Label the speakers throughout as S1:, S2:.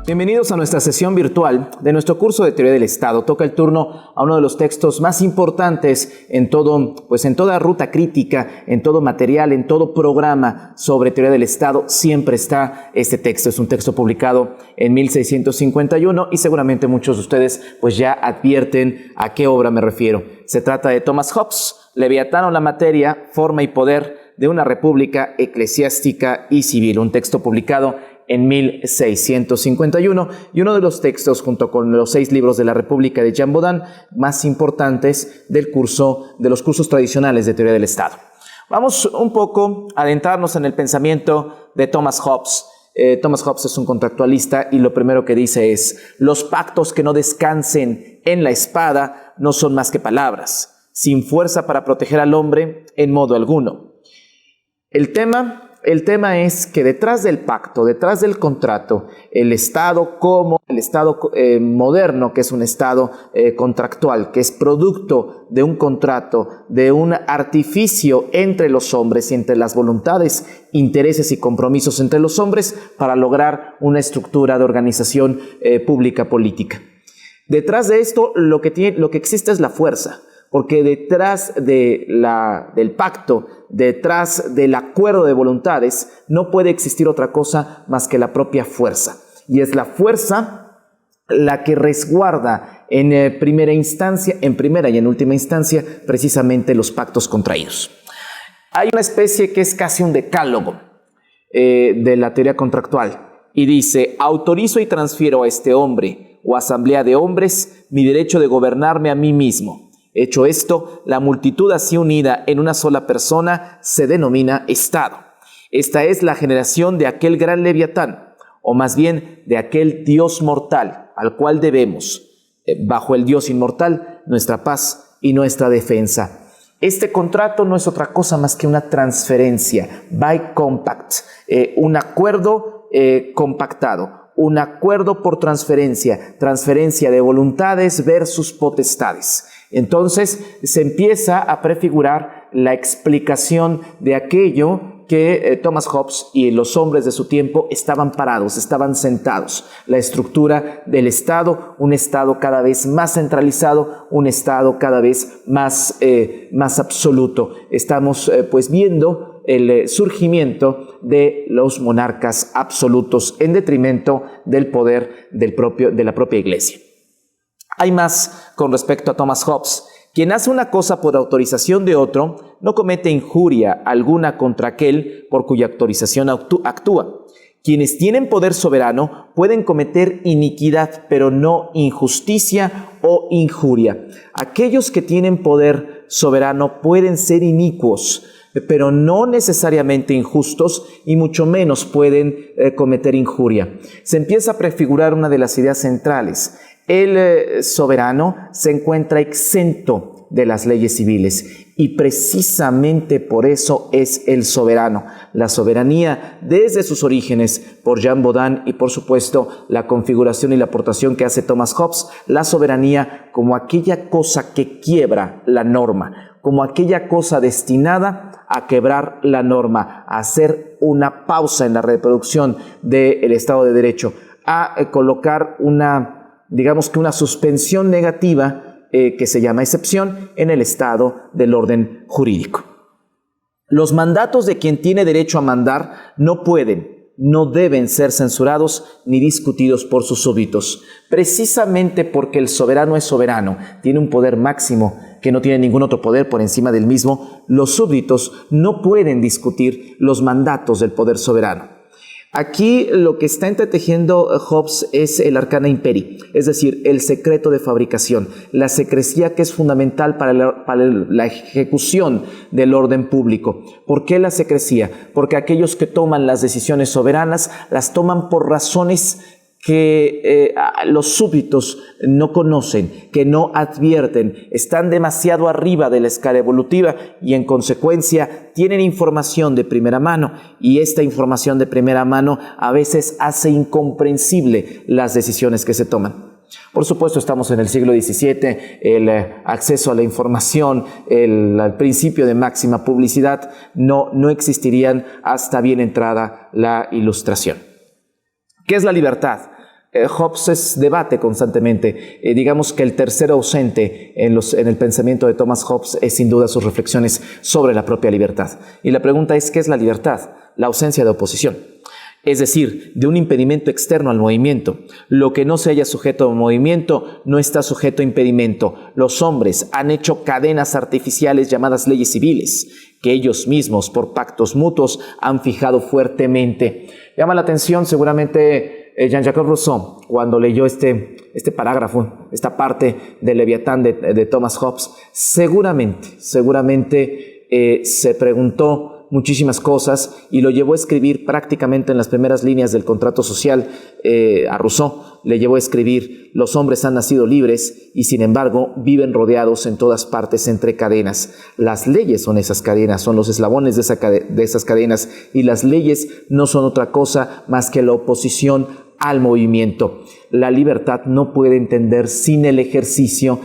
S1: Bienvenidos a nuestra sesión virtual de nuestro curso de Teoría del Estado. Toca el turno a uno de los textos más importantes en toda ruta crítica, en todo material, en todo programa sobre Teoría del Estado. Siempre está este texto. Es un texto publicado en 1651 y seguramente muchos de ustedes pues ya advierten a qué obra me refiero. Se trata de Thomas Hobbes, Leviatán o la materia, forma y poder de una república eclesiástica y civil. Un texto publicado en 1651 y uno de los textos, junto con los 6 libros de la República de Jean Bodin, más importantes de los cursos tradicionales de Teoría del Estado. Vamos un poco a adentrarnos en el pensamiento de Thomas Hobbes. Thomas Hobbes es un contractualista y lo primero que dice es: los pactos que no descansen en la espada no son más que palabras, sin fuerza para proteger al hombre en modo alguno. El tema es que detrás del pacto, detrás del contrato, el Estado como el Estado moderno, que es un Estado contractual, que es producto de un contrato, de un artificio entre los hombres y entre las voluntades, intereses y compromisos entre los hombres para lograr una estructura de organización pública política. Detrás de esto lo que existe es la fuerza. Porque detrás del pacto, detrás del acuerdo de voluntades, no puede existir otra cosa más que la propia fuerza. Y es la fuerza la que resguarda en primera y en última instancia, precisamente los pactos contraídos. Hay una especie que es casi un decálogo de la teoría contractual y dice: autorizo y transfiero a este hombre o asamblea de hombres mi derecho de gobernarme a mí mismo. Hecho esto, la multitud así unida en una sola persona se denomina Estado. Esta es la generación de aquel gran Leviatán, o más bien de aquel Dios mortal, al cual debemos, bajo el Dios inmortal, nuestra paz y nuestra defensa. Este contrato no es otra cosa más que una transferencia, by compact, un acuerdo compactado, un acuerdo por transferencia de voluntades versus potestades. Entonces se empieza a prefigurar la explicación de aquello que Thomas Hobbes y los hombres de su tiempo estaban parados, estaban sentados. La estructura del Estado, un Estado cada vez más centralizado, un Estado cada vez más absoluto. Estamos viendo el surgimiento de los monarcas absolutos en detrimento del poder de la propia Iglesia. Hay más con respecto a Thomas Hobbes. Quien hace una cosa por autorización de otro no comete injuria alguna contra aquel por cuya autorización actúa. Quienes tienen poder soberano pueden cometer iniquidad, pero no injusticia o injuria. Aquellos que tienen poder soberano pueden ser inicuos, pero no necesariamente injustos y mucho menos pueden cometer injuria. Se empieza a prefigurar una de las ideas centrales. El soberano se encuentra exento de las leyes civiles y precisamente por eso es el soberano. La soberanía desde sus orígenes por Jean Bodin y por supuesto la configuración y la aportación que hace Thomas Hobbes, la soberanía como aquella cosa que quiebra la norma, como aquella cosa destinada a quebrar la norma, a hacer una pausa en la reproducción del Estado de Derecho, a colocar una suspensión negativa que se llama excepción en el estado del orden jurídico. Los mandatos de quien tiene derecho a mandar no deben ser censurados ni discutidos por sus súbditos, precisamente porque el soberano es soberano, tiene un poder máximo que no tiene ningún otro poder por encima del mismo. Los súbditos no pueden discutir los mandatos del poder soberano. Aquí lo que está entretejiendo Hobbes es el arcana imperii, es decir, el secreto de fabricación, la secrecía que es fundamental para la ejecución del orden público. ¿Por qué la secrecía? Porque aquellos que toman las decisiones soberanas las toman por razones que los súbditos no conocen, que no advierten, están demasiado arriba de la escala evolutiva y en consecuencia tienen información de primera mano y esta información de primera mano a veces hace incomprensible las decisiones que se toman. Por supuesto, estamos en el siglo XVII, el acceso a la información, el principio de máxima publicidad no existirían hasta bien entrada la Ilustración. ¿Qué es la libertad? Hobbes debate constantemente. Digamos que el tercero ausente en el pensamiento de Thomas Hobbes es sin duda sus reflexiones sobre la propia libertad. Y la pregunta es, ¿qué es la libertad? La ausencia de oposición. Es decir, de un impedimento externo al movimiento. Lo que no se haya sujeto a movimiento no está sujeto a impedimento. Los hombres han hecho cadenas artificiales llamadas leyes civiles, que ellos mismos, por pactos mutuos, han fijado fuertemente. Llama la atención seguramente Jean-Jacques Rousseau, cuando leyó este parágrafo, esta parte del Leviatán de Thomas Hobbes, seguramente se preguntó muchísimas cosas y lo llevó a escribir prácticamente en las primeras líneas del contrato social. A Rousseau le llevó a escribir: los hombres han nacido libres y sin embargo viven rodeados en todas partes entre cadenas. Las leyes son esas cadenas, son los eslabones de esas cadenas, y las leyes no son otra cosa más que la oposición al movimiento. La libertad no puede entenderse sin el ejercicio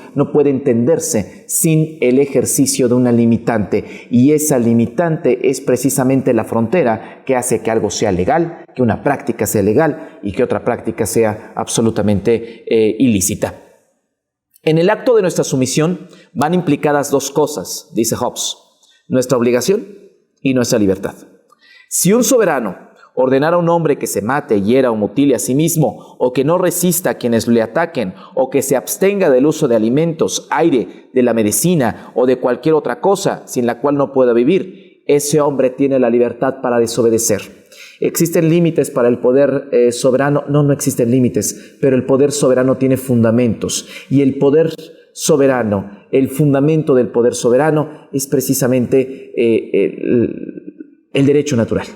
S1: de una limitante, y esa limitante es precisamente la frontera que hace que algo sea legal, que una práctica sea legal y que otra práctica sea absolutamente ilícita. En el acto de nuestra sumisión van implicadas dos cosas, dice Hobbes: nuestra obligación y nuestra libertad. Si un soberano ordenar a un hombre que se mate, hiera o mutile a sí mismo, o que no resista a quienes le ataquen, o que se abstenga del uso de alimentos, aire, de la medicina o de cualquier otra cosa sin la cual no pueda vivir, ese hombre tiene la libertad para desobedecer. ¿Existen límites para el poder soberano? No existen límites, pero el poder soberano tiene fundamentos, y el poder soberano, el fundamento del poder soberano es precisamente el derecho natural.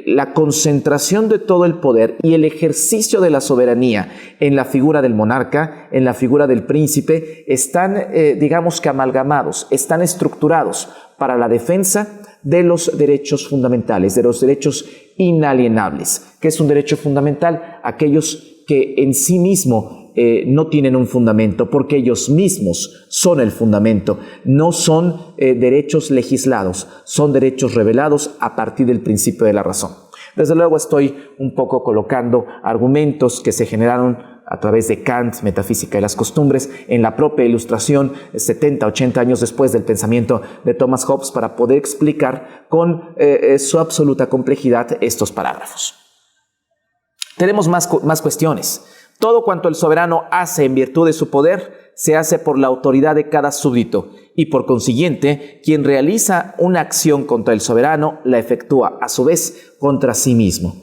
S1: La concentración de todo el poder y el ejercicio de la soberanía en la figura del monarca, en la figura del príncipe, están, digamos que amalgamados, están estructurados para la defensa de los derechos fundamentales, de los derechos inalienables. ¿Qué es un derecho fundamental? Aquellos que en sí mismo no tienen un fundamento, porque ellos mismos son el fundamento. No son derechos legislados, son derechos revelados a partir del principio de la razón. Desde luego estoy un poco colocando argumentos que se generaron a través de Kant, Metafísica y las Costumbres, en la propia Ilustración, 70, 80 años después del pensamiento de Thomas Hobbes, para poder explicar con su absoluta complejidad estos parágrafos. Tenemos más cuestiones. Todo cuanto el soberano hace en virtud de su poder, se hace por la autoridad de cada súbdito, y por consiguiente, quien realiza una acción contra el soberano, la efectúa a su vez contra sí mismo.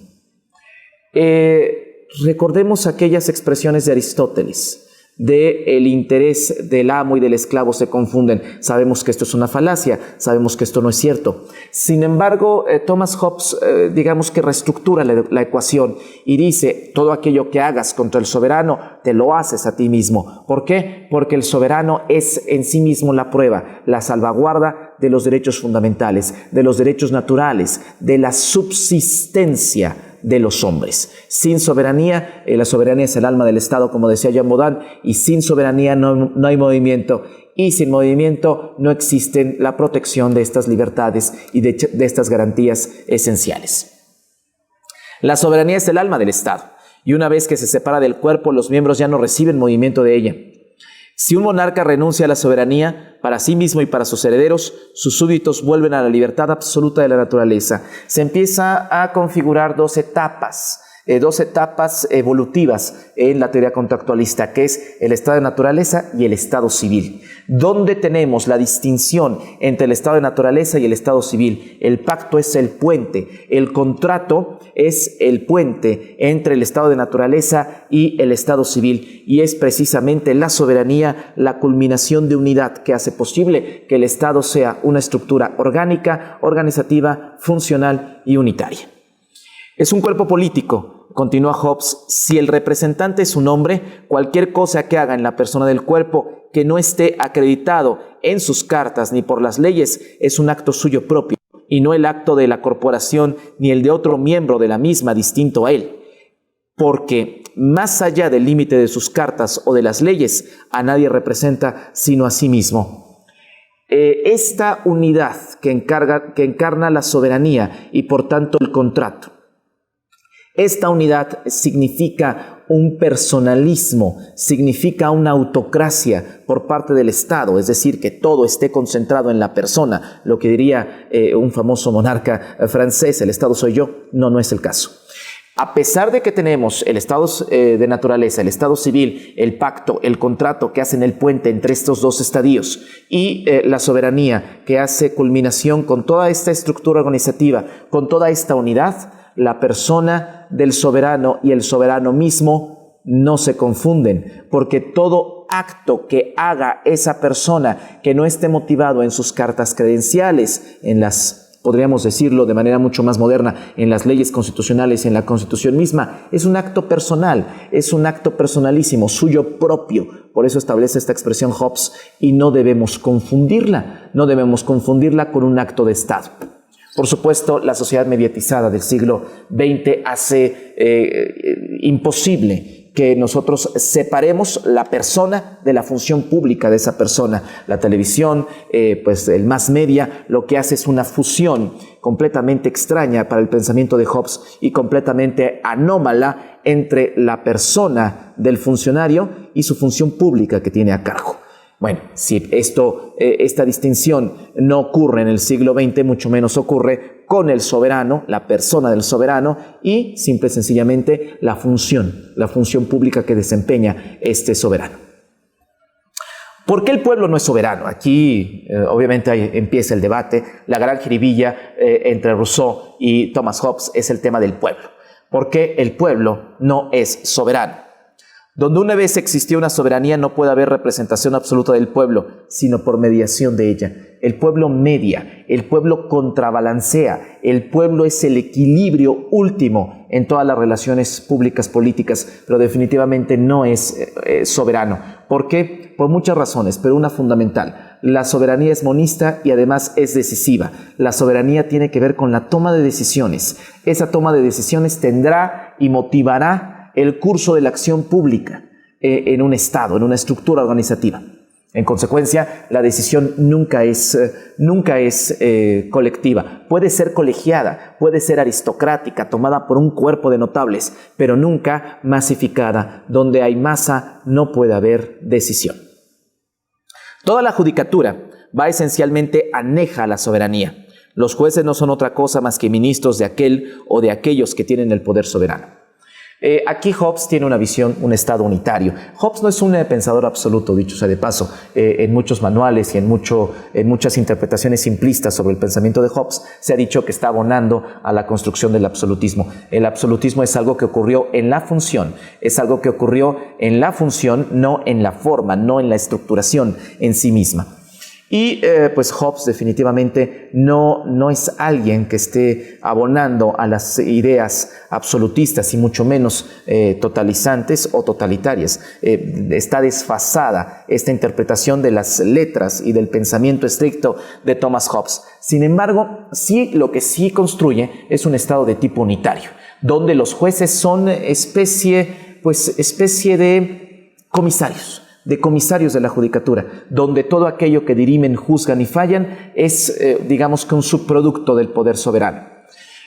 S1: Recordemos aquellas expresiones de Aristóteles, de el interés del amo y del esclavo se confunden. Sabemos que esto es una falacia, sabemos que esto no es cierto. Sin embargo, Thomas Hobbes, digamos que reestructura la ecuación y dice: todo aquello que hagas contra el soberano, te lo haces a ti mismo. ¿Por qué? Porque el soberano es en sí mismo la prueba, la salvaguarda de los derechos fundamentales, de los derechos naturales, de la subsistencia de los hombres. Sin soberanía, la soberanía es el alma del Estado, como decía Jean Baudin, y sin soberanía no hay movimiento, y sin movimiento no existe la protección de estas libertades y de estas garantías esenciales. La soberanía es el alma del Estado, y una vez que se separa del cuerpo, los miembros ya no reciben movimiento de ella. Si un monarca renuncia a la soberanía para sí mismo y para sus herederos, sus súbditos vuelven a la libertad absoluta de la naturaleza. Se empieza a configurar dos etapas evolutivas en la teoría contractualista, que es el estado de naturaleza y el estado civil. ¿Dónde tenemos la distinción entre el estado de naturaleza y el estado civil? El pacto es el puente, el contrato es el puente entre el estado de naturaleza y el estado civil, y es precisamente la soberanía la culminación de unidad que hace posible que el Estado sea una estructura orgánica, organizativa, funcional y unitaria. Es un cuerpo político, continúa Hobbes. Si el representante es un hombre, cualquier cosa que haga en la persona del cuerpo que no esté acreditado en sus cartas ni por las leyes es un acto suyo propio, y no el acto de la corporación ni el de otro miembro de la misma distinto a él, porque más allá del límite de sus cartas o de las leyes, a nadie representa sino a sí mismo. Esta unidad que encarna la soberanía y por tanto el contrato, Esta unidad significa un personalismo, significa una autocracia por parte del Estado, es decir, que todo esté concentrado en la persona, lo que diría un famoso monarca francés, el Estado soy yo. No, no es el caso. A pesar de que tenemos el estado de naturaleza, el estado civil, el pacto, el contrato que hacen el puente entre estos dos estadios y la soberanía que hace culminación con toda esta estructura organizativa, con toda esta unidad, la persona del soberano y el soberano mismo no se confunden, porque todo acto que haga esa persona que no esté motivado en sus cartas credenciales, en las, podríamos decirlo de manera mucho más moderna, en las leyes constitucionales, en la Constitución misma, es un acto personal, es un acto personalísimo, suyo propio. Por eso establece esta expresión Hobbes y no debemos confundirla con un acto de Estado. Por supuesto, la sociedad mediatizada del siglo XX hace imposible que nosotros separemos la persona de la función pública de esa persona. La televisión, pues el mass media, lo que hace es una fusión completamente extraña para el pensamiento de Hobbes y completamente anómala entre la persona del funcionario y su función pública que tiene a cargo. Bueno, si esta distinción no ocurre en el siglo XX, mucho menos ocurre con el soberano, la persona del soberano y simple y sencillamente la función pública que desempeña este soberano. ¿Por qué el pueblo no es soberano? Aquí obviamente empieza el debate. La gran jiribilla entre Rousseau y Thomas Hobbes es el tema del pueblo. ¿Por qué el pueblo no es soberano? Donde una vez existió una soberanía no puede haber representación absoluta del pueblo, sino por mediación de ella. El pueblo media, el pueblo contrabalancea, el pueblo es el equilibrio último en todas las relaciones públicas políticas, pero definitivamente no es soberano. ¿Por qué? Por muchas razones, pero una fundamental. La soberanía es monista y además es decisiva. La soberanía tiene que ver con la toma de decisiones. Esa toma de decisiones tendrá y motivará el curso de la acción pública en un Estado, en una estructura organizativa. En consecuencia, la decisión nunca es colectiva. Puede ser colegiada, puede ser aristocrática, tomada por un cuerpo de notables, pero nunca masificada. Donde hay masa no puede haber decisión. Toda la judicatura va esencialmente aneja a la soberanía. Los jueces no son otra cosa más que ministros de aquel o de aquellos que tienen el poder soberano. Aquí Hobbes tiene una visión, un estado unitario. Hobbes no es un pensador absoluto, dicho sea de paso. En muchos manuales y en muchas interpretaciones simplistas sobre el pensamiento de Hobbes se ha dicho que está abonando a la construcción del absolutismo. El absolutismo es algo que ocurrió en la función, no en la forma, no en la estructuración en sí misma. Y pues Hobbes definitivamente no es alguien que esté abonando a las ideas absolutistas y mucho menos totalizantes o totalitarias. Está desfasada esta interpretación de las letras y del pensamiento estricto de Thomas Hobbes. Sin embargo, lo que sí construye es un estado de tipo unitario, donde los jueces son especie de comisarios de la judicatura, donde todo aquello que dirimen, juzgan y fallan es, digamos que un subproducto del poder soberano.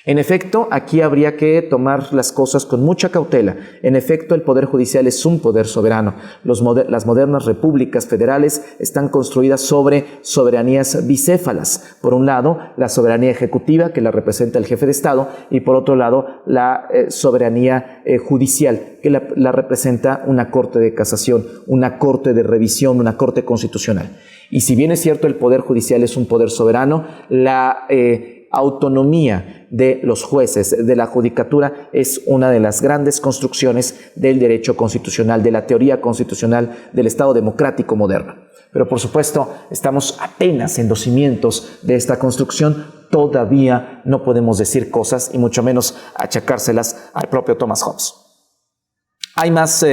S1: En efecto, aquí habría que tomar las cosas con mucha cautela. En efecto, el poder judicial es un poder soberano. Las modernas repúblicas federales están construidas sobre soberanías bicéfalas. Por un lado, la soberanía ejecutiva, que la representa el jefe de Estado, y por otro lado, la soberanía judicial, que la representa una corte de casación, una corte de revisión, una corte constitucional. Y si bien es cierto el poder judicial es un poder soberano, la autonomía de los jueces, de la judicatura, es una de las grandes construcciones del derecho constitucional, de la teoría constitucional del Estado democrático moderno. Pero por supuesto, estamos apenas en los cimientos de esta construcción. Todavía no podemos decir cosas y mucho menos achacárselas al propio Thomas Hobbes. Hay más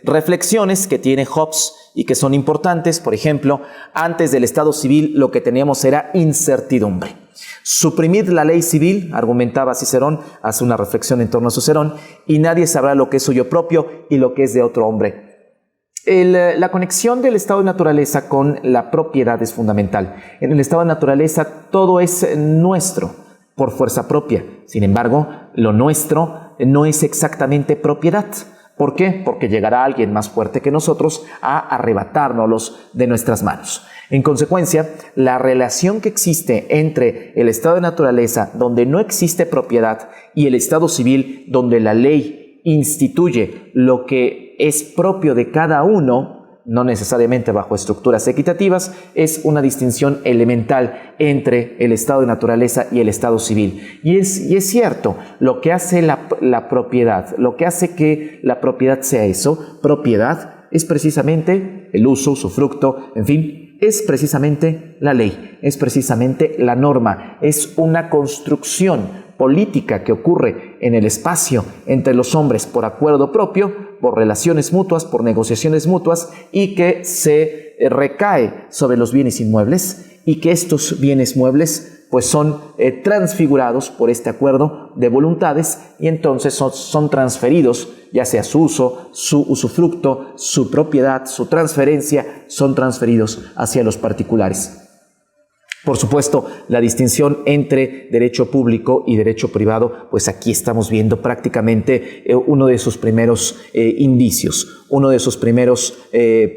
S1: reflexiones que tiene Hobbes y que son importantes. Por ejemplo, antes del Estado civil lo que teníamos era incertidumbre. Suprimid la ley civil, argumentaba Cicerón, hace una reflexión en torno a Cicerón, y nadie sabrá lo que es suyo propio y lo que es de otro hombre. La conexión del estado de naturaleza con la propiedad es fundamental. En el estado de naturaleza todo es nuestro por fuerza propia. Sin embargo, lo nuestro no es exactamente propiedad. ¿Por qué? Porque llegará alguien más fuerte que nosotros a arrebatárnoslos de nuestras manos. En consecuencia, la relación que existe entre el estado de naturaleza, donde no existe propiedad, y el estado civil, donde la ley instituye lo que es propio de cada uno, no necesariamente bajo estructuras equitativas, es una distinción elemental entre el estado de naturaleza y el estado civil. Y es cierto, lo que hace la propiedad, lo que hace que la propiedad sea eso, propiedad, es precisamente el uso, usufructo, en fin, es precisamente la ley, es precisamente la norma, es una construcción política que ocurre en el espacio entre los hombres por acuerdo propio, por relaciones mutuas, por negociaciones mutuas, y que se recae sobre los bienes inmuebles, y que estos bienes muebles pues son transfigurados por este acuerdo de voluntades, y entonces son transferidos, ya sea su uso, su usufructo, su propiedad, su transferencia, son transferidos hacia los particulares. Por supuesto, la distinción entre derecho público y derecho privado, pues aquí estamos viendo prácticamente uno de sus primeros indicios, uno de sus primeros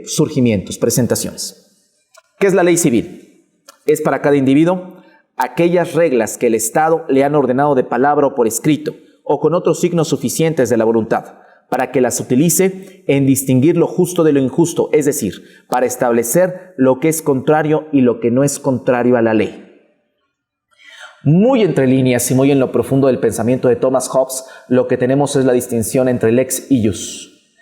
S1: surgimientos, presentaciones. ¿Qué es la ley civil? Es para cada individuo aquellas reglas que el Estado le han ordenado de palabra o por escrito, o con otros signos suficientes de la voluntad, para que las utilice en distinguir lo justo de lo injusto, es decir, para establecer lo que es contrario y lo que no es contrario a la ley. Muy entre líneas y muy en lo profundo del pensamiento de Thomas Hobbes, lo que tenemos es la distinción entre lex y ius.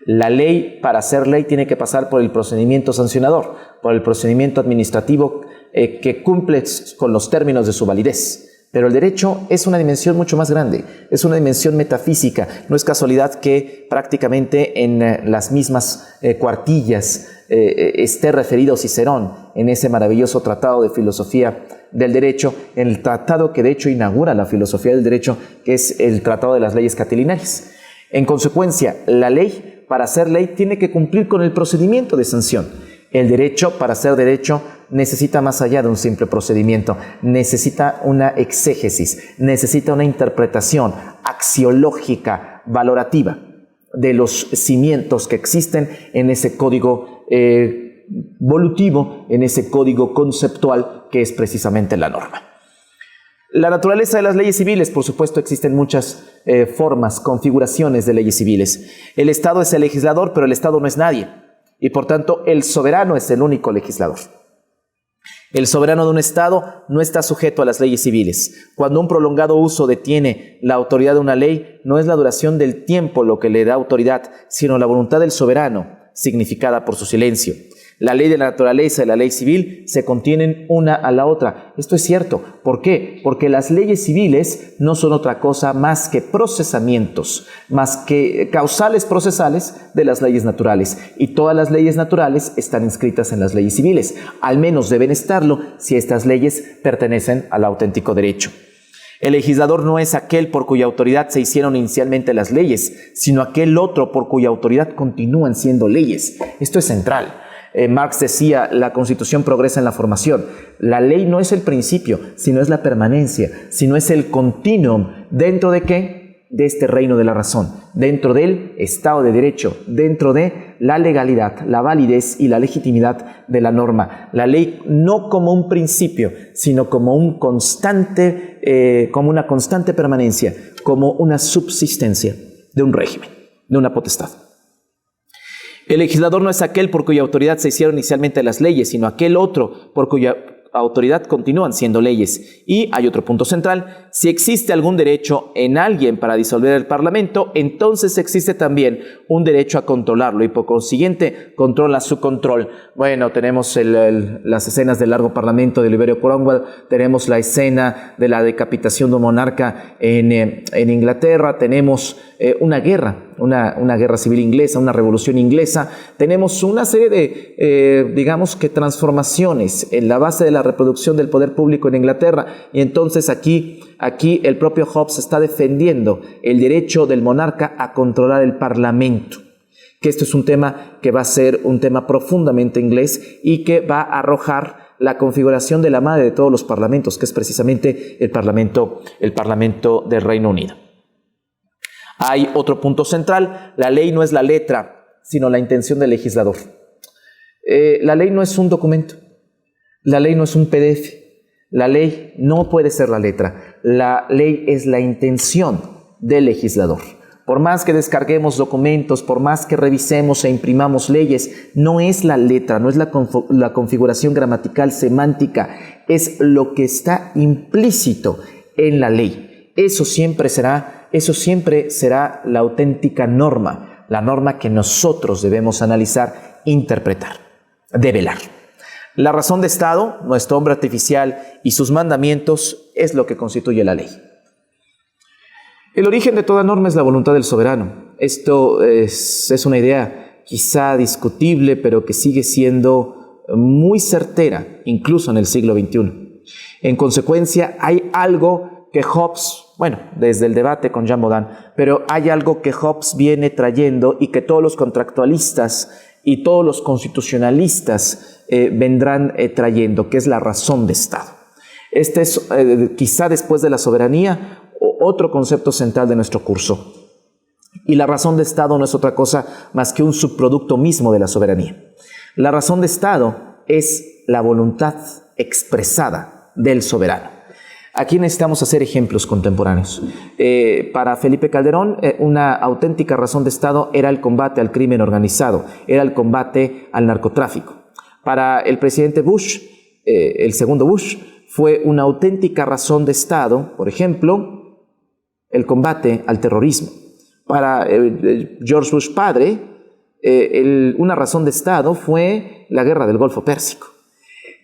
S1: La ley, para ser ley, tiene que pasar por el procedimiento sancionador, por el procedimiento administrativo que cumple con los términos de su validez. Pero el derecho es una dimensión mucho más grande, es una dimensión metafísica. No es casualidad que prácticamente en las mismas cuartillas esté referido Cicerón en ese maravilloso tratado de filosofía del derecho, en el tratado que de hecho inaugura la filosofía del derecho, que es el Tratado de las Leyes Catilinarias. En consecuencia, la ley, para ser ley, tiene que cumplir con el procedimiento de sanción. El derecho, para ser derecho, necesita más allá de un simple procedimiento, necesita una exégesis, necesita una interpretación axiológica, valorativa de los cimientos que existen en ese código volutivo, en ese código conceptual que es precisamente la norma. La naturaleza de las leyes civiles, por supuesto, existen muchas formas, configuraciones de leyes civiles. El Estado es el legislador, pero el Estado no es nadie. Y por tanto, el soberano es el único legislador. El soberano de un Estado no está sujeto a las leyes civiles. Cuando un prolongado uso detiene la autoridad de una ley, no es la duración del tiempo lo que le da autoridad, sino la voluntad del soberano, significada por su silencio. La ley de la naturaleza y la ley civil se contienen una a la otra. Esto es cierto. ¿Por qué? Porque las leyes civiles no son otra cosa más que procesamientos, más que causales procesales de las leyes naturales. Y todas las leyes naturales están inscritas en las leyes civiles. Al menos deben estarlo si estas leyes pertenecen al auténtico derecho. El legislador no es aquel por cuya autoridad se hicieron inicialmente las leyes, sino aquel otro por cuya autoridad continúan siendo leyes. Esto es central. Marx decía, la Constitución progresa en la formación. La ley no es el principio, sino es la permanencia, sino es el continuum. ¿Dentro de qué? De este reino de la razón, dentro del Estado de Derecho, dentro de la legalidad, la validez y la legitimidad de la norma. La ley no como un principio, sino como un constante, como una constante permanencia, como una subsistencia de un régimen, de una potestad. El legislador no es aquel por cuya autoridad se hicieron inicialmente las leyes, sino aquel otro por cuya autoridad continúan siendo leyes. Y hay otro punto central: si existe algún derecho en alguien para disolver el Parlamento, entonces existe también un derecho a controlarlo y por consiguiente controla su control. Bueno, tenemos las escenas del largo parlamento de Oliverio Cromwell, tenemos la escena de la decapitación de un monarca en Inglaterra, tenemos una guerra civil inglesa, una revolución inglesa, tenemos una serie de, digamos que transformaciones en la base de la reproducción del poder público en Inglaterra, y entonces aquí el propio Hobbes está defendiendo el derecho del monarca a controlar el parlamento, que esto es un tema que va a ser un tema profundamente inglés y que va a arrojar la configuración de la madre de todos los parlamentos, que es precisamente el parlamento del Reino Unido. Hay otro punto central: la ley no es la letra, sino la intención del legislador. La ley no es un documento, la ley no es un PDF, la ley no puede ser la letra, la ley es la intención del legislador. Por más que descarguemos documentos, por más que revisemos e imprimamos leyes, no es la letra, no es la configuración gramatical semántica, es lo que está implícito en la ley. Eso siempre será la auténtica norma, la norma que nosotros debemos analizar, interpretar, develar. La razón de Estado, nuestro hombre artificial y sus mandamientos es lo que constituye la ley. El origen de toda norma es la voluntad del soberano. Esto es una idea quizá discutible, pero que sigue siendo muy certera, incluso en el siglo XXI. En consecuencia, hay algo que Hobbes, desde el debate con Jean Bodin, pero hay algo que Hobbes viene trayendo y que todos los contractualistas y todos los constitucionalistas vendrán trayendo, que es la razón de Estado. Este es, quizá después de la soberanía, otro concepto central de nuestro curso. Y la razón de Estado no es otra cosa más que un subproducto mismo de la soberanía. La razón de Estado es la voluntad expresada del soberano. Aquí necesitamos hacer ejemplos contemporáneos. Para Felipe Calderón, una auténtica razón de Estado era el combate al crimen organizado, era el combate al narcotráfico. Para el presidente Bush, el segundo Bush, fue una auténtica razón de Estado, por ejemplo, el combate al terrorismo. Para George Bush padre, una razón de Estado fue la guerra del Golfo Pérsico.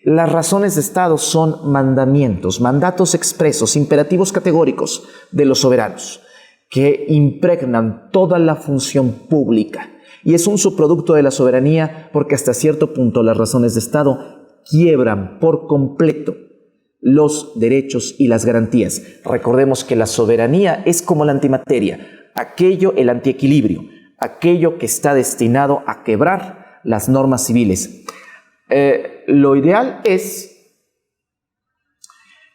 S1: Las razones de Estado son mandamientos, mandatos expresos, imperativos categóricos de los soberanos, que impregnan toda la función pública. Y es un subproducto de la soberanía porque hasta cierto punto las razones de Estado quiebran por completo los derechos y las garantías. Recordemos que la soberanía es como la antimateria, el antiequilibrio, aquello que está destinado a quebrar las normas civiles. Lo ideal es,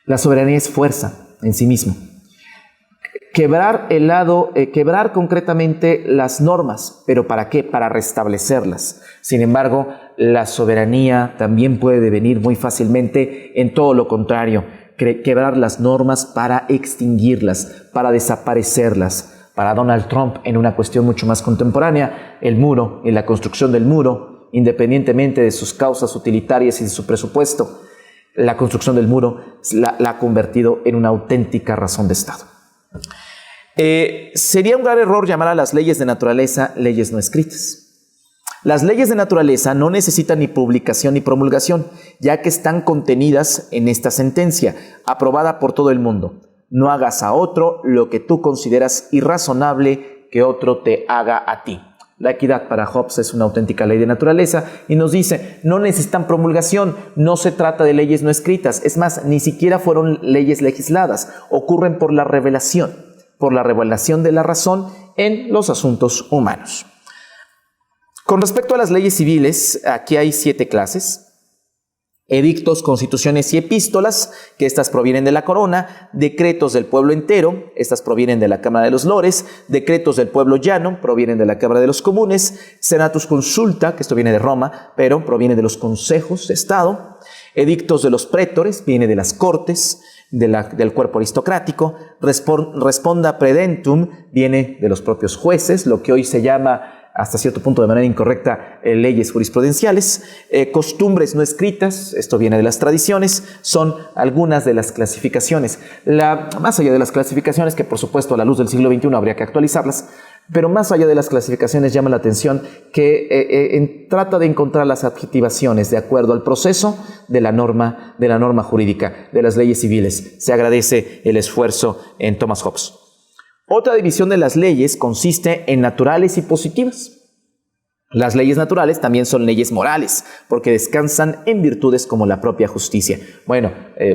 S1: la soberanía es fuerza en sí mismo. Quebrar concretamente las normas, ¿pero para qué? Para restablecerlas. Sin embargo, la soberanía también puede devenir muy fácilmente en todo lo contrario, quebrar las normas para extinguirlas, para desaparecerlas. Para Donald Trump, en una cuestión mucho más contemporánea, el muro y la construcción del muro, independientemente de sus causas utilitarias y de su presupuesto, la construcción del muro la ha convertido en una auténtica razón de Estado. Sería un gran error llamar a las leyes de naturaleza leyes no escritas. Las leyes de naturaleza no necesitan ni publicación ni promulgación, ya que están contenidas en esta sentencia, aprobada por todo el mundo. No hagas a otro lo que tú consideras irrazonable que otro te haga a ti. La equidad para Hobbes es una auténtica ley de naturaleza y nos dice, no necesitan promulgación, no se trata de leyes no escritas, es más, ni siquiera fueron leyes legisladas, ocurren por la revelación de la razón en los asuntos humanos. Con respecto a las leyes civiles, aquí hay 7 clases. Edictos, constituciones y epístolas, que estas provienen de la corona, decretos del pueblo entero, estas provienen de la Cámara de los Lores, decretos del pueblo llano, provienen de la Cámara de los Comunes, senatus consulta, que esto viene de Roma, pero proviene de los consejos de Estado, edictos de los prétores, viene de las cortes, del cuerpo aristocrático, responda praedentum, viene de los propios jueces, lo que hoy se llama hasta cierto punto de manera incorrecta, leyes jurisprudenciales, costumbres no escritas, esto viene de las tradiciones, son algunas de las clasificaciones. Más allá de las clasificaciones, que por supuesto a la luz del siglo XXI habría que actualizarlas, pero más allá de las clasificaciones llama la atención que trata de encontrar las adjetivaciones de acuerdo al proceso de la norma jurídica, de las leyes civiles. Se agradece el esfuerzo en Thomas Hobbes. Otra división de las leyes consiste en naturales y positivas. Las leyes naturales también son leyes morales, porque descansan en virtudes como la propia justicia. Bueno,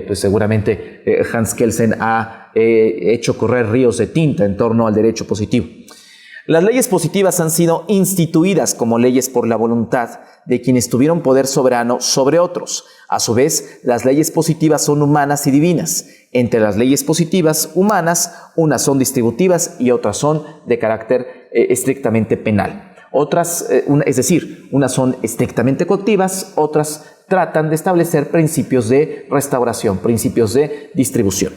S1: pues seguramente Hans Kelsen ha hecho correr ríos de tinta en torno al derecho positivo. Las leyes positivas han sido instituidas como leyes por la voluntad de quienes tuvieron poder soberano sobre otros. A su vez, las leyes positivas son humanas y divinas. Entre las leyes positivas humanas, unas son distributivas y otras son de carácter estrictamente penal. Unas son estrictamente coactivas, otras tratan de establecer principios de restauración, principios de distribución.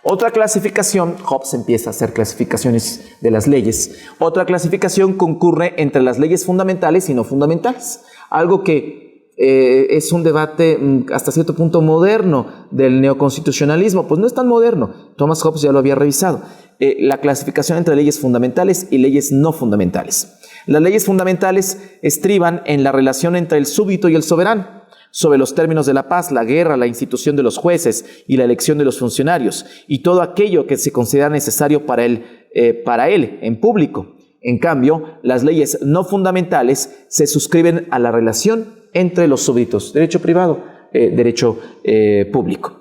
S1: Otra clasificación, Hobbes empieza a hacer clasificaciones de las leyes. Otra clasificación concurre entre las leyes fundamentales y no fundamentales. Algo que es un debate hasta cierto punto moderno del neoconstitucionalismo. Pues no es tan moderno. Thomas Hobbes ya lo había revisado. La clasificación entre leyes fundamentales y leyes no fundamentales. Las leyes fundamentales estriban en la relación entre el súbdito y el soberano, sobre los términos de la paz, la guerra, la institución de los jueces y la elección de los funcionarios, y todo aquello que se considera necesario para él en público. En cambio, las leyes no fundamentales se suscriben a la relación entre los súbditos, derecho privado, derecho público.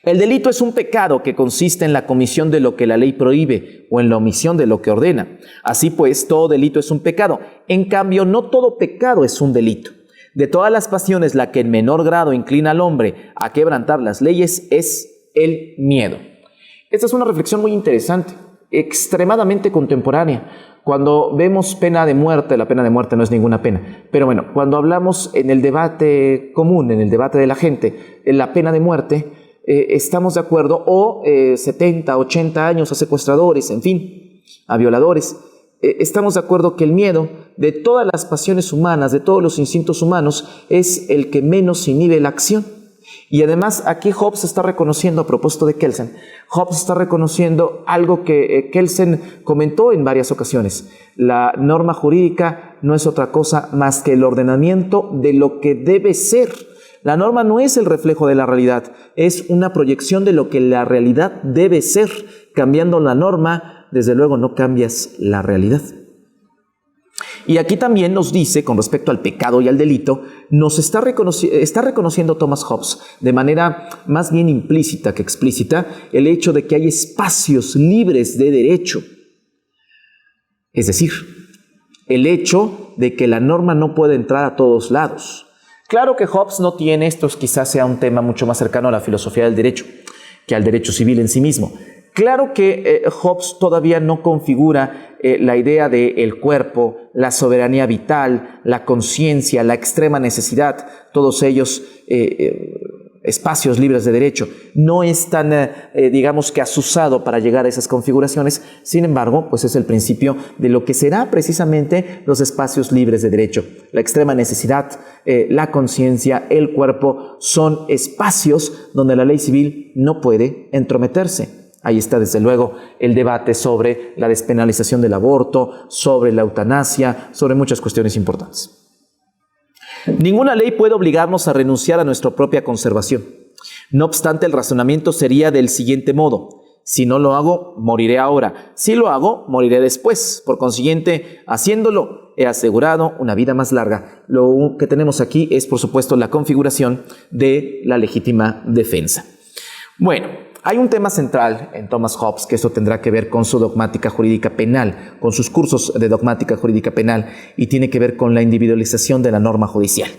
S1: El delito es un pecado que consiste en la comisión de lo que la ley prohíbe o en la omisión de lo que ordena. Así pues, todo delito es un pecado. En cambio, no todo pecado es un delito. De todas las pasiones, la que en menor grado inclina al hombre a quebrantar las leyes es el miedo. Esta es una reflexión muy interesante, extremadamente contemporánea. Cuando vemos pena de muerte, la pena de muerte no es ninguna pena, pero bueno, cuando hablamos en el debate común, en el debate de la gente, en la pena de muerte, estamos de acuerdo, o 70, 80 años a secuestradores, en fin, a violadores. Estamos de acuerdo que el miedo de todas las pasiones humanas, de todos los instintos humanos, es el que menos inhibe la acción. Y además aquí Hobbes está reconociendo, a propósito de Kelsen, Hobbes está reconociendo algo que Kelsen comentó en varias ocasiones. La norma jurídica no es otra cosa más que el ordenamiento de lo que debe ser. La norma no es el reflejo de la realidad, es una proyección de lo que la realidad debe ser. Cambiando la norma, desde luego no cambias la realidad. Y aquí también nos dice, con respecto al pecado y al delito, nos está reconociendo Thomas Hobbes de manera más bien implícita que explícita el hecho de que hay espacios libres de derecho. Es decir, el hecho de que la norma no puede entrar a todos lados. Claro que Hobbes no tiene, esto quizás sea un tema mucho más cercano a la filosofía del derecho que al derecho civil en sí mismo. Claro que Hobbes todavía no configura la idea del cuerpo, la soberanía vital, la conciencia, la extrema necesidad, todos ellos espacios libres de derecho. No es tan, digamos que asusado para llegar a esas configuraciones. Sin embargo, pues es el principio de lo que será precisamente los espacios libres de derecho. La extrema necesidad, la conciencia, el cuerpo son espacios donde la ley civil no puede entrometerse. Ahí está, desde luego, el debate sobre la despenalización del aborto, sobre la eutanasia, sobre muchas cuestiones importantes. Ninguna ley puede obligarnos a renunciar a nuestra propia conservación. No obstante, el razonamiento sería del siguiente modo: si no lo hago, moriré ahora. Si lo hago, moriré después. Por consiguiente, haciéndolo, he asegurado una vida más larga. Lo que tenemos aquí es, por supuesto, la configuración de la legítima defensa. Bueno, hay un tema central en Thomas Hobbes, que esto tendrá que ver con su dogmática jurídica penal, con sus cursos de dogmática jurídica penal, y tiene que ver con la individualización de la norma judicial.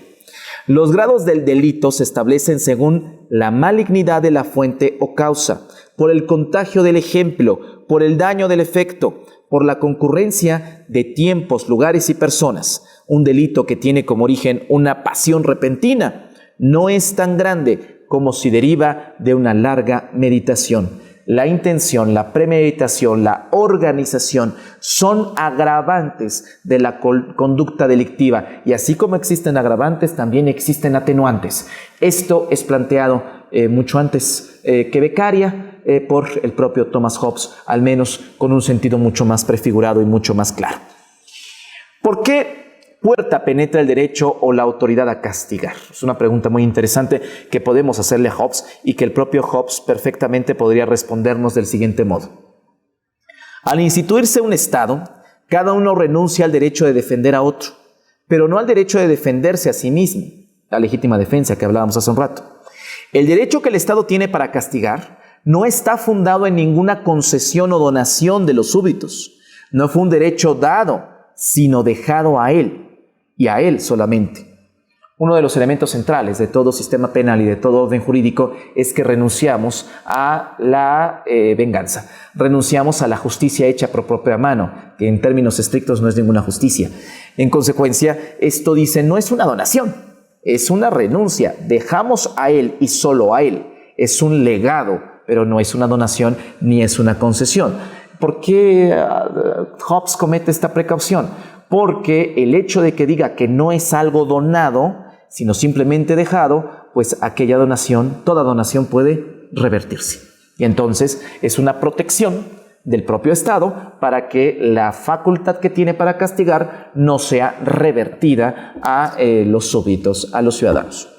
S1: Los grados del delito se establecen según la malignidad de la fuente o causa, por el contagio del ejemplo, por el daño del efecto, por la concurrencia de tiempos, lugares y personas. Un delito que tiene como origen una pasión repentina no es tan grande como si deriva de una larga meditación. La intención, la premeditación, la organización son agravantes de la conducta delictiva, y así como existen agravantes, también existen atenuantes. Esto es planteado mucho antes que Beccaria por el propio Thomas Hobbes, al menos con un sentido mucho más prefigurado y mucho más claro. ¿Por qué puerta penetra el derecho o la autoridad a castigar? Es una pregunta muy interesante que podemos hacerle a Hobbes y que el propio Hobbes perfectamente podría respondernos del siguiente modo. Al instituirse un Estado, cada uno renuncia al derecho de defender a otro, pero no al derecho de defenderse a sí mismo, la legítima defensa que hablábamos hace un rato. El derecho que el Estado tiene para castigar no está fundado en ninguna concesión o donación de los súbditos. No fue un derecho dado, sino dejado a él, y a él solamente. Uno de los elementos centrales de todo sistema penal y de todo orden jurídico es que renunciamos a la venganza, renunciamos a la justicia hecha por propia mano, que en términos estrictos no es ninguna justicia. En consecuencia, esto dice, no es una donación, es una renuncia, dejamos a él y solo a él, es un legado, pero no es una donación ni es una concesión. ¿Por qué Hobbes comete esta precaución? Porque el hecho de que diga que no es algo donado, sino simplemente dejado, pues aquella donación, toda donación puede revertirse. Y entonces es una protección del propio Estado para que la facultad que tiene para castigar no sea revertida a los súbditos, a los ciudadanos.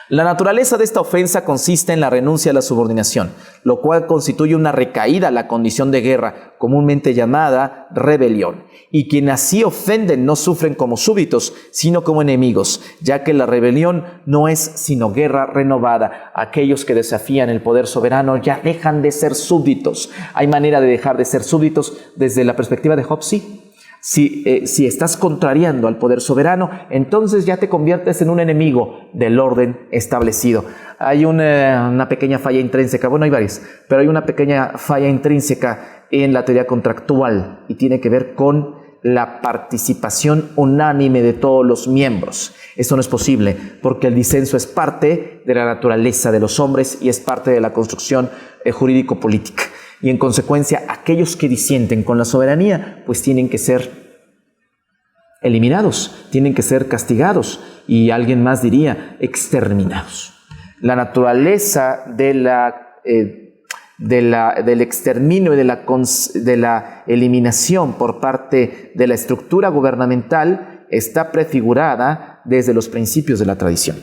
S1: La naturaleza de esta ofensa consiste en la renuncia a la subordinación, lo cual constituye una recaída a la condición de guerra, comúnmente llamada rebelión. Y quienes así ofenden no sufren como súbditos, sino como enemigos, ya que la rebelión no es sino guerra renovada. Aquellos que desafían el poder soberano ya dejan de ser súbditos. ¿Hay manera de dejar de ser súbditos desde la perspectiva de Hobbes? Sí. Si estás contrariando al poder soberano, entonces ya te conviertes en un enemigo del orden establecido. Hay una pequeña falla intrínseca, bueno, hay varias, pero hay una pequeña falla intrínseca en la teoría contractual y tiene que ver con la participación unánime de todos los miembros. Esto no es posible porque el disenso es parte de la naturaleza de los hombres y es parte de la construcción jurídico-política. Y en consecuencia, aquellos que disienten con la soberanía, pues tienen que ser eliminados, tienen que ser castigados y alguien más diría exterminados. La naturaleza del exterminio y de la eliminación por parte de la estructura gubernamental está prefigurada desde los principios de la tradición.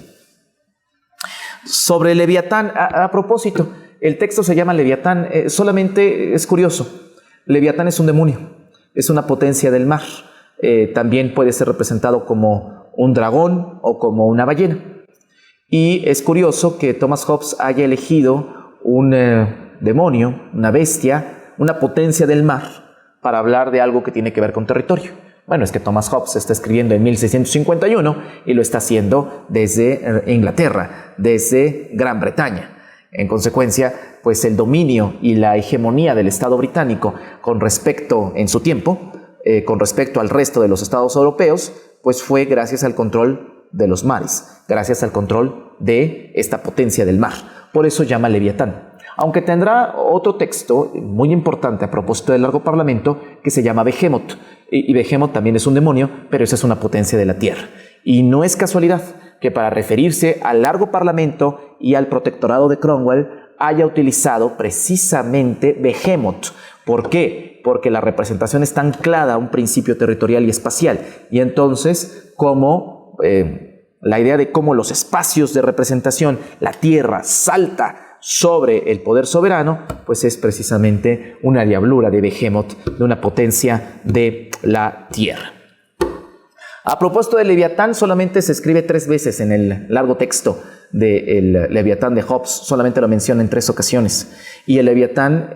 S1: Sobre Leviatán, a propósito, el texto se llama Leviatán, solamente es curioso. Leviatán es un demonio, es una potencia del mar. También puede ser representado como un dragón o como una ballena. Y es curioso que Thomas Hobbes haya elegido un demonio, una bestia, una potencia del mar, para hablar de algo que tiene que ver con territorio. Bueno, es que Thomas Hobbes está escribiendo en 1651 y lo está haciendo desde Inglaterra, desde Gran Bretaña. En consecuencia, pues el dominio y la hegemonía del Estado británico con respecto, en su tiempo, con respecto al resto de los estados europeos, pues fue gracias al control de los mares, gracias al control de esta potencia del mar. Por eso llama Leviatán. Aunque tendrá otro texto muy importante a propósito del Largo Parlamento que se llama Behemoth. Y Behemoth también es un demonio, pero esa es una potencia de la tierra. Y no es casualidad que para referirse al Largo Parlamento y al protectorado de Cromwell haya utilizado precisamente Behemoth. ¿Por qué? Porque la representación está anclada a un principio territorial y espacial. Y entonces, como la idea de cómo los espacios de representación, la tierra salta sobre el poder soberano, pues es precisamente una diablura de Behemoth, de una potencia de la tierra. A propósito de Leviatán, solamente se escribe 3 veces en el largo texto del Leviatán de Hobbes, solamente lo menciona en 3 ocasiones. Y el Leviatán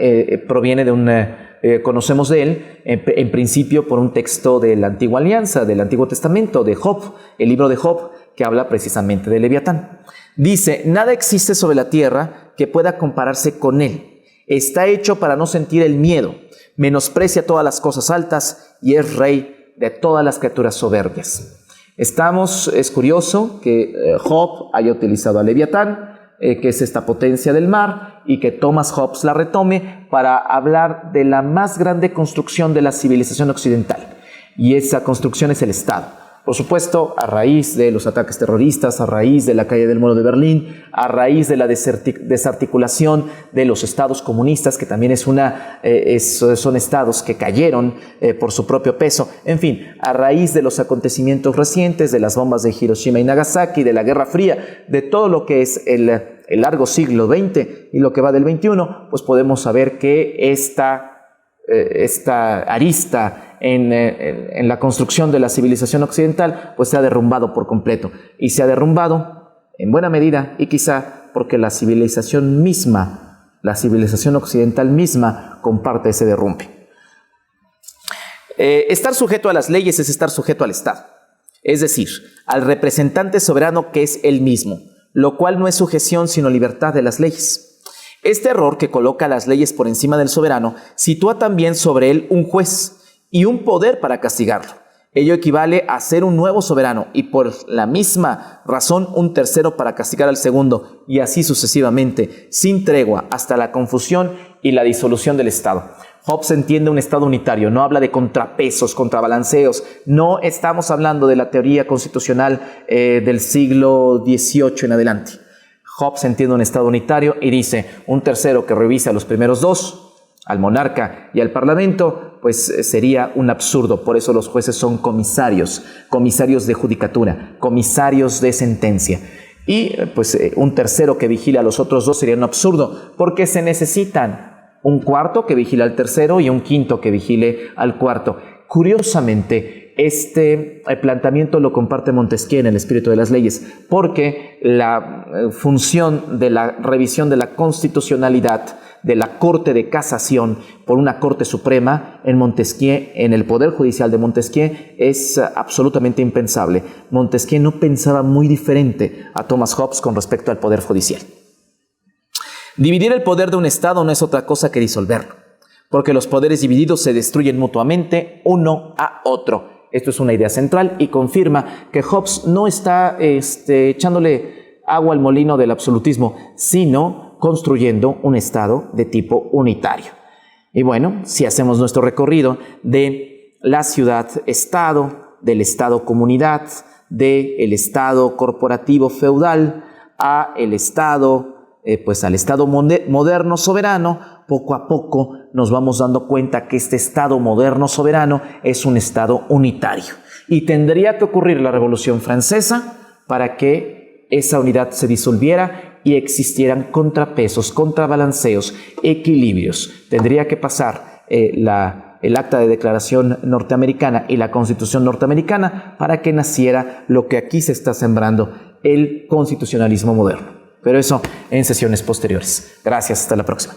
S1: proviene de conocemos de él en principio por un texto de la Antigua Alianza, del Antiguo Testamento, de Job, el libro de Job, que habla precisamente de Leviatán. Dice, nada existe sobre la tierra que pueda compararse con él. Está hecho para no sentir el miedo, menosprecia todas las cosas altas y es rey de todas las criaturas soberbias. Es curioso que Job haya utilizado a Leviatán, que es esta potencia del mar, y que Thomas Hobbes la retome para hablar de la más grande construcción de la civilización occidental. Y esa construcción es el Estado. Por supuesto, a raíz de los ataques terroristas, a raíz de la caída del muro de Berlín, a raíz de la desarticulación de los estados comunistas, que también son estados que cayeron por su propio peso. En fin, a raíz de los acontecimientos recientes, de las bombas de Hiroshima y Nagasaki, de la Guerra Fría, de todo lo que es el largo siglo XX y lo que va del XXI, pues podemos saber que esta arista en la construcción de la civilización occidental pues se ha derrumbado por completo, y se ha derrumbado en buena medida y quizá porque la civilización occidental misma comparte ese derrumbe. Estar sujeto a las leyes es estar sujeto al Estado, es decir, al representante soberano que es él mismo, lo cual no es sujeción sino libertad de las leyes. Este error que coloca las leyes por encima del soberano sitúa también sobre él un juez y un poder para castigarlo. Ello equivale a ser un nuevo soberano y por la misma razón un tercero para castigar al segundo y así sucesivamente, sin tregua, hasta la confusión y la disolución del Estado. Hobbes entiende un Estado unitario, no habla de contrapesos, contrabalanceos, no estamos hablando de la teoría constitucional del siglo XVIII en adelante. Hobbes entiende un Estado unitario y dice, un tercero que revise a los primeros dos, al monarca y al parlamento, pues sería un absurdo. Por eso los jueces son comisarios, comisarios de judicatura, comisarios de sentencia. Y pues un tercero que vigile a los otros dos sería un absurdo, porque se necesitan un cuarto que vigile al tercero y un quinto que vigile al cuarto. Curiosamente, este planteamiento lo comparte Montesquieu en El espíritu de las leyes, porque la función de la revisión de la constitucionalidad de la Corte de Casación por una Corte Suprema en Montesquieu, en el Poder Judicial de Montesquieu, es absolutamente impensable. Montesquieu no pensaba muy diferente a Thomas Hobbes con respecto al Poder Judicial. Dividir el poder de un Estado no es otra cosa que disolverlo, porque los poderes divididos se destruyen mutuamente uno a otro. Esto es una idea central y confirma que Hobbes no está echándole agua al molino del absolutismo, sino construyendo un Estado de tipo unitario. Y bueno, si hacemos nuestro recorrido de la ciudad-estado, del Estado-comunidad, del Estado corporativo feudal, a el Estado, al Estado moderno soberano, poco a poco nos vamos dando cuenta que este Estado moderno soberano es un Estado unitario. Y tendría que ocurrir la Revolución Francesa para que esa unidad se disolviera y existieran contrapesos, contrabalanceos, equilibrios. Tendría que pasar el Acta de Declaración norteamericana y la Constitución norteamericana para que naciera lo que aquí se está sembrando, el constitucionalismo moderno. Pero eso en sesiones posteriores. Gracias, hasta la próxima.